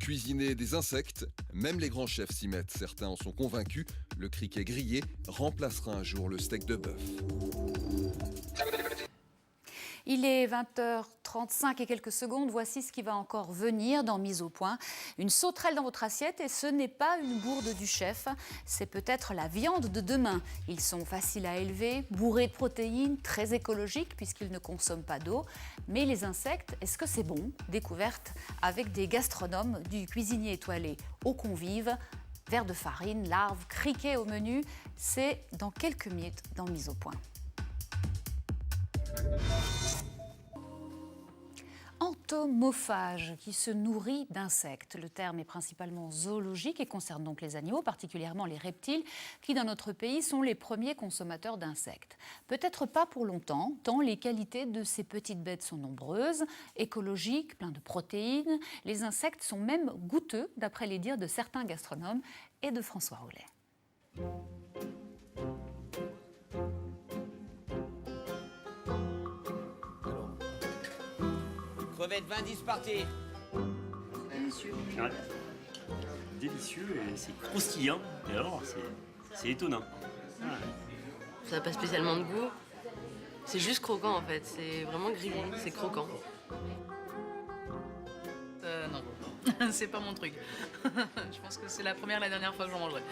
Cuisiner des insectes, même les grands chefs s'y mettent. Certains en sont convaincus, le criquet grillé remplacera un jour le steak de bœuf. Il est 20h35 et quelques secondes. Voici ce qui va encore venir dans Mise au point. Une sauterelle dans votre assiette et ce n'est pas une bourde du chef. C'est peut-être la viande de demain. Ils sont faciles à élever, bourrés de protéines, très écologiques puisqu'ils ne consomment pas d'eau. Mais les insectes, est-ce que c'est bon? Découverte avec des gastronomes du cuisinier étoilé aux convives. Vers de farine, larves, criquets au menu. C'est dans quelques minutes dans Mise au point. Entomophage, qui se nourrit d'insectes. Le terme est principalement zoologique et concerne donc les animaux, particulièrement les reptiles, qui dans notre pays sont les premiers consommateurs d'insectes. Peut-être pas pour longtemps, tant les qualités de ces petites bêtes sont nombreuses, écologiques, pleins de protéines. Les insectes sont même goûteux, d'après les dires de certains gastronomes et de François Roulet. Crevettes 20-10 parties. Délicieux. Ouais. Délicieux et c'est croustillant. Et alors, c'est étonnant. Ouais. Ça n'a pas spécialement de goût. C'est juste croquant en fait. C'est vraiment grillé. C'est croquant. Non, c'est pas mon truc. Je pense que c'est la dernière fois que j'en mangerai.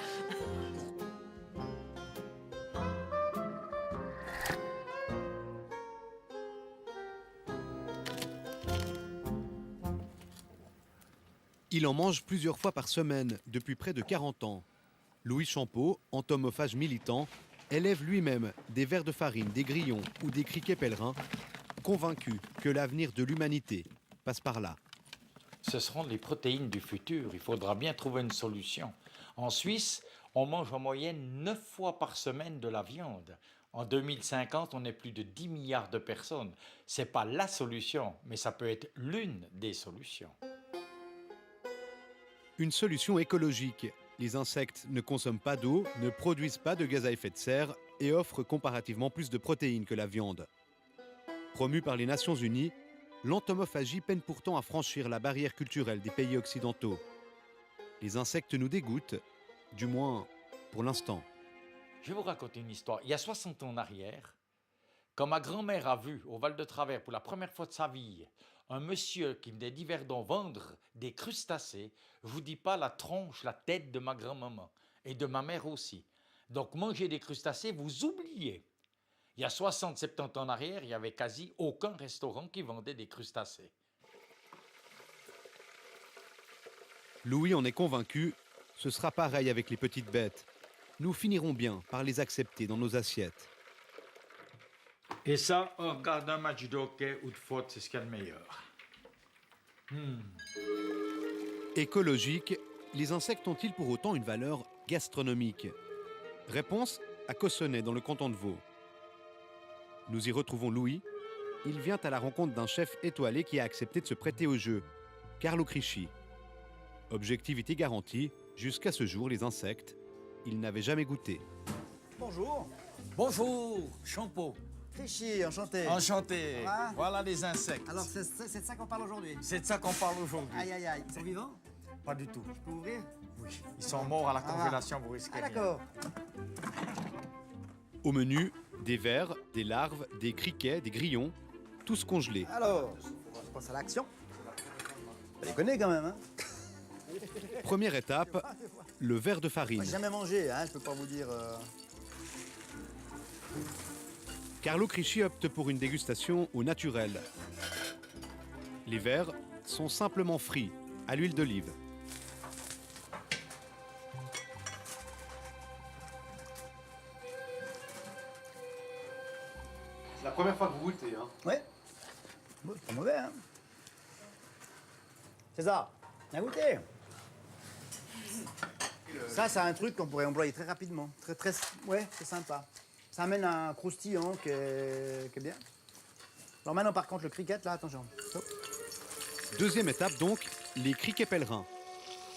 Il en mange plusieurs fois par semaine depuis près de 40 ans. Louis Champeau, entomophage militant, élève lui-même des vers de farine, des grillons ou des criquets pèlerins, convaincu que l'avenir de l'humanité passe par là. Ce seront les protéines du futur, il faudra bien trouver une solution. En Suisse, on mange en moyenne 9 fois par semaine de la viande. En 2050, on est plus de 10 milliards de personnes. Ce n'est pas la solution, mais ça peut être l'une des solutions. Une solution écologique. Les insectes ne consomment pas d'eau, ne produisent pas de gaz à effet de serre et offrent comparativement plus de protéines que la viande. Promu par les Nations Unies, l'entomophagie peine pourtant à franchir la barrière culturelle des pays occidentaux. Les insectes nous dégoûtent, du moins pour l'instant. Je vais vous raconter une histoire. Il y a 60 ans en arrière, quand ma grand-mère a vu au Val de Travers pour la première fois de sa vie un monsieur qui venait d'Yverdon vendre des crustacés, je vous dis pas la tronche, la tête de ma grand-maman et de ma mère aussi. Donc manger des crustacés, vous oubliez. Il y a 60-70 ans en arrière, il n'y avait quasi aucun restaurant qui vendait des crustacés. Louis en est convaincu, ce sera pareil avec les petites bêtes. Nous finirons bien par les accepter dans nos assiettes. Et ça, on regarde un match de hockey ou de foot, c'est ce qu'il y a de meilleur. Écologique, les insectes ont-ils pour autant une valeur gastronomique? Réponse à Cossonay, dans le canton de Vaud. Nous y retrouvons Louis. Il vient à la rencontre d'un chef étoilé qui a accepté de se prêter au jeu, Carlo Crisci. Objectivité garantie, jusqu'à ce jour, les insectes, il n'avait jamais goûté. Bonjour. Bonjour, Champeau. Clichy, enchanté. Enchanté. Ah. Voilà les insectes. Alors, c'est de ça qu'on parle aujourd'hui. C'est de ça qu'on parle aujourd'hui. Aïe, aïe, aïe. Ils sont vivants? Pas du tout. Je peux ouvrir? Oui. Ils sont morts à la congélation, vous risquez Ah, rien. d'accord. Au menu, des vers, des larves, des criquets, des grillons, tous congelés. Alors, on passe à l'action. On les connaît quand même, hein? Première étape, le ver de farine. J'ai jamais mangé, hein, je peux pas vous dire. Carlo Crisci opte pour une dégustation au naturel. Les vers sont simplement frits à l'huile d'olive. C'est la première fois que vous goûtez, hein? Ouais. Bon, c'est pas mauvais, hein? César, viens goûter. Ça, c'est un truc qu'on pourrait employer très rapidement. Ouais, c'est sympa. Ça amène un croustillant qui est bien. Alors maintenant, par contre, le cricket, là, attention. Hop. Deuxième étape donc, les criquets pèlerins.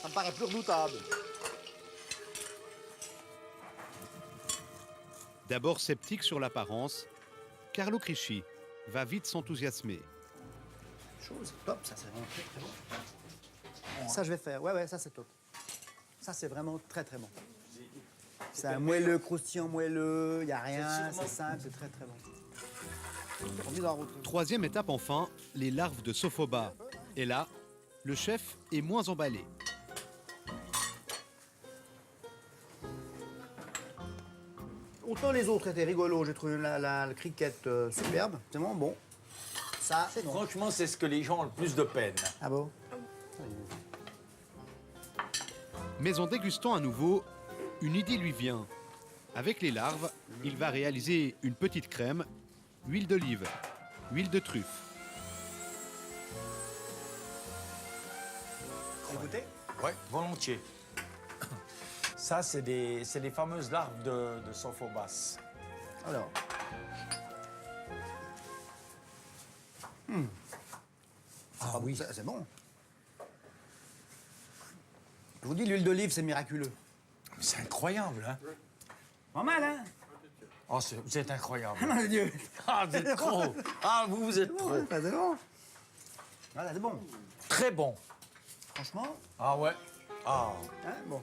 Ça me paraît plus redoutable. D'abord sceptique sur l'apparence, Carlo Crisci va vite s'enthousiasmer. Chose, top, ça c'est vraiment très très bon. Ça, je vais faire. Ouais, ça, c'est top. Ça, c'est vraiment très, très bon. C'est un moelleux, croustillant moelleux, il n'y a rien, c'est simple, c'est très, très bon. On vit dans la route. Troisième étape enfin, les larves de Sophoba. Et là, le chef est moins emballé. Autant les autres étaient rigolos, j'ai trouvé le cricket superbe, c'est vraiment bon. Ça, c'est non. Franchement, c'est ce que les gens ont le plus de peine. Ah bon? Mais en dégustant à nouveau, une idée lui vient. Avec les larves, il va réaliser une petite crème, huile d'olive, huile de truffe. Vous goûtez? Oui, volontiers. Ça, c'est les fameuses larves de Sophobas. Alors. Ah oui. C'est bon. Je vous dis, l'huile d'olive, c'est miraculeux. C'est incroyable, hein? Pas mal, hein? Oh, vous êtes incroyable. Ah, mon Dieu! Ah, vous êtes trop. Ah, vous êtes trop. C'est bon. Voilà, c'est bon. Très bon. Franchement, Ah ouais. Ah, hein, bon.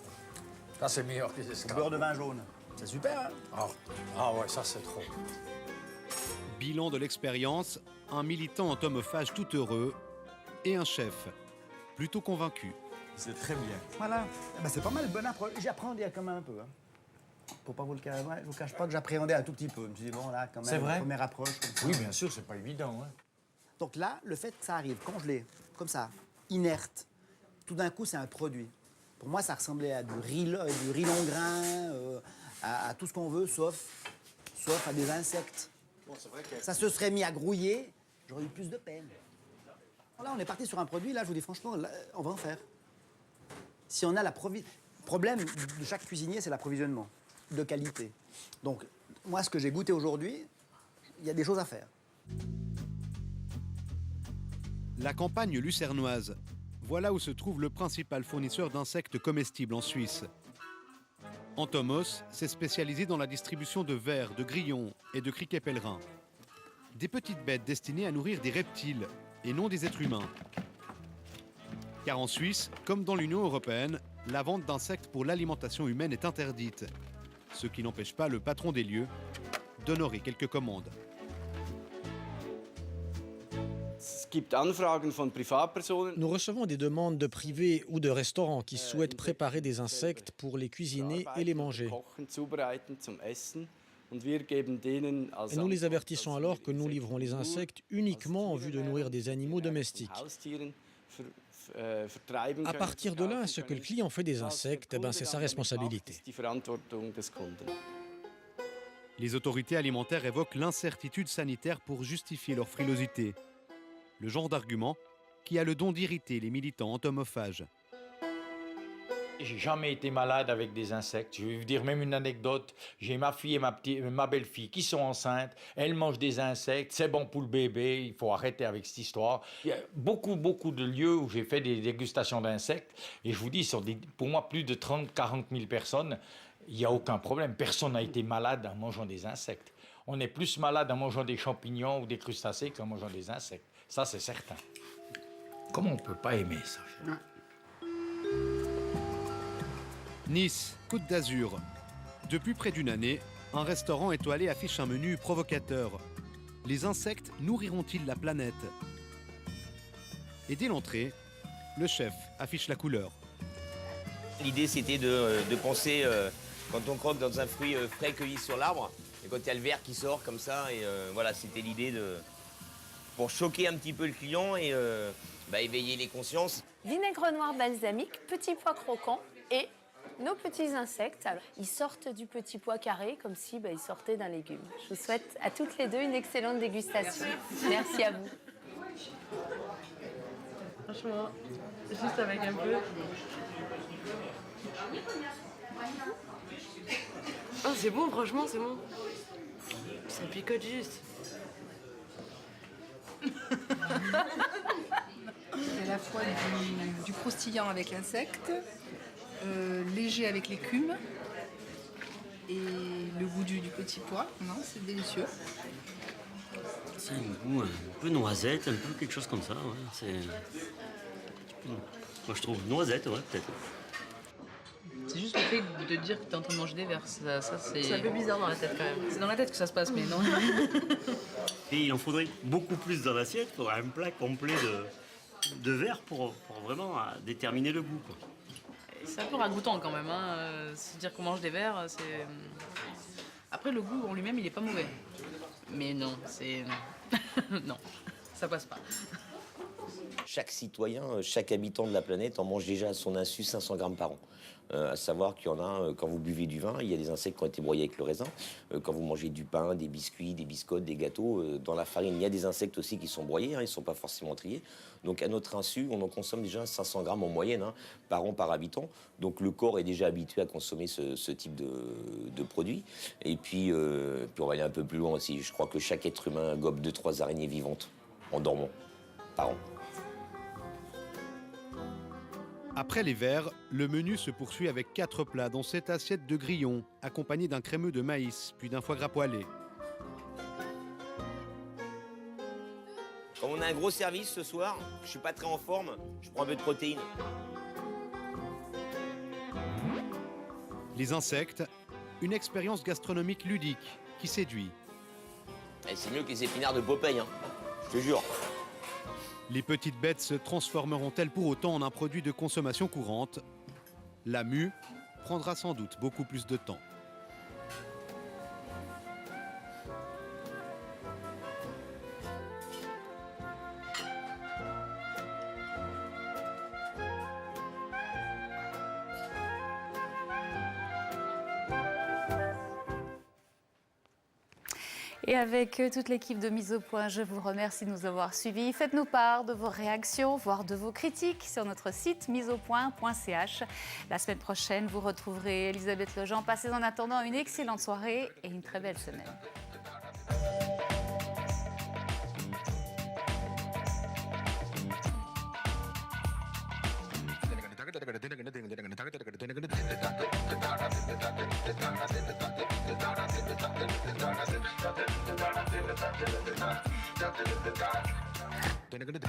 ça c'est meilleur que les Le escargots. beurre de vin jaune. C'est super, hein? Ah ouais, ça c'est trop. Bilan de l'expérience, un militant entomophage tout heureux et un chef plutôt convaincu. C'est très bien. Voilà. Eh ben, c'est pas mal, bonne approche. J'appréhendais quand même un peu. Hein. Pour pas vous le cacher, je vous cache pas que j'appréhendais un tout petit peu. Je me suis dit, bon, là, quand même, C'est vrai? première approche. Comme ça. Oui, bien sûr, c'est pas évident. Hein. Donc là, le fait que ça arrive congelé, comme ça, inerte, tout d'un coup, c'est un produit. Pour moi, ça ressemblait à du riz long grain, à tout ce qu'on veut, sauf à des insectes. Bon, c'est vrai que... Ça se serait mis à grouiller, j'aurais eu plus de peine. Là, on est parti sur un produit, là, je vous dis franchement, là, on va en faire. Si on a le problème de chaque cuisinier, c'est l'approvisionnement de qualité. Donc, moi, ce que j'ai goûté aujourd'hui, il y a des choses à faire. La campagne lucernoise. Voilà où se trouve le principal fournisseur d'insectes comestibles en Suisse. Entomos s'est spécialisé dans la distribution de vers, de grillons et de criquets pèlerins. Des petites bêtes destinées à nourrir des reptiles et non des êtres humains. Car en Suisse, comme dans l'Union européenne, la vente d'insectes pour l'alimentation humaine est interdite. Ce qui n'empêche pas le patron des lieux d'honorer quelques commandes. Nous recevons des demandes de privés ou de restaurants qui souhaitent préparer des insectes pour les cuisiner et les manger. Et nous les avertissons alors que nous livrons les insectes uniquement en vue de nourrir des animaux domestiques. À partir de là, ce que le client fait des insectes, c'est sa responsabilité. Les autorités alimentaires évoquent l'incertitude sanitaire pour justifier leur frilosité. Le genre d'argument qui a le don d'irriter les militants entomophages. J'ai jamais été malade avec des insectes. Je vais vous dire même une anecdote. J'ai ma fille et ma belle-fille qui sont enceintes. Elles mangent des insectes. C'est bon pour le bébé. Il faut arrêter avec cette histoire. Il y a beaucoup de lieux où j'ai fait des dégustations d'insectes. Et je vous dis, sur pour moi, plus de 30-40 000 personnes, il n'y a aucun problème. Personne n'a été malade en mangeant des insectes. On est plus malade en mangeant des champignons ou des crustacés qu'en mangeant des insectes. Ça, c'est certain. Comment on ne peut pas aimer ça? Nice, Côte d'Azur. Depuis près d'une année, un restaurant étoilé affiche un menu provocateur. Les insectes nourriront-ils la planète? Et dès l'entrée, le chef affiche la couleur. L'idée, c'était de penser, quand on croque dans un fruit frais cueilli sur l'arbre, et quand il y a le verre qui sort comme ça, et voilà, c'était l'idée pour choquer un petit peu le client et éveiller les consciences. Vinaigre noir balsamique, petits pois croquants et nos petits insectes. Alors, ils sortent du petit pois carré comme si ils sortaient d'un légume. Je vous souhaite à toutes les deux une excellente dégustation. Merci à vous. Franchement, juste avec un peu. Oh, c'est bon, franchement, c'est bon. Ça picote juste. C'est à la fois du croustillant avec l'insecte, léger avec l'écume et le goût du petit pois. Non, c'est délicieux. C'est un goût un peu noisette, un peu quelque chose comme ça. Ouais. C'est Moi, je trouve noisette, ouais, peut-être. C'est juste le fait de dire que tu es en train de manger des vers. Ça c'est... C'est un peu bizarre dans la tête quand même. C'est dans la tête que ça se passe, mais non. Et il en faudrait beaucoup plus dans l'assiette pour un plat complet de vers pour vraiment déterminer le goût, quoi. C'est un peu ragoûtant quand même. Hein. Se dire qu'on mange des vers, c'est... Après, le goût en lui-même, il est pas mauvais. Mais non, c'est... non, ça passe pas. Chaque citoyen, chaque habitant de la planète en mange déjà à son insu 500 grammes par an. À savoir qu'il y en a, quand vous buvez du vin, il y a des insectes qui ont été broyés avec le raisin. Quand vous mangez du pain, des biscuits, des biscottes, des gâteaux, dans la farine, il y a des insectes aussi qui sont broyés, hein, ils ne sont pas forcément triés. Donc à notre insu, on en consomme déjà 500 grammes en moyenne, hein, par an, par habitant. Donc le corps est déjà habitué à consommer ce type de produits. Et puis on va aller un peu plus loin aussi. Je crois que chaque être humain gobe 2-3 araignées vivantes en dormant par an. Après les vers, le menu se poursuit avec 4 plats, dont cette assiette de grillons, accompagnée d'un crémeux de maïs, puis d'un foie gras poêlé. Comme on a un gros service ce soir, je suis pas très en forme, je prends un peu de protéines. Les insectes, une expérience gastronomique ludique qui séduit. Et c'est mieux que les épinards de Popeye, hein, je te jure. Les petites bêtes se transformeront-elles pour autant en un produit de consommation courante? La mue prendra sans doute beaucoup plus de temps. Et avec toute l'équipe de Mise au Point, je vous remercie de nous avoir suivis. Faites-nous part de vos réactions, voire de vos critiques sur notre site miseaupoint.ch. La semaine prochaine, vous retrouverez Elisabeth Lejean. Passez en attendant une excellente soirée et une très belle semaine. Dun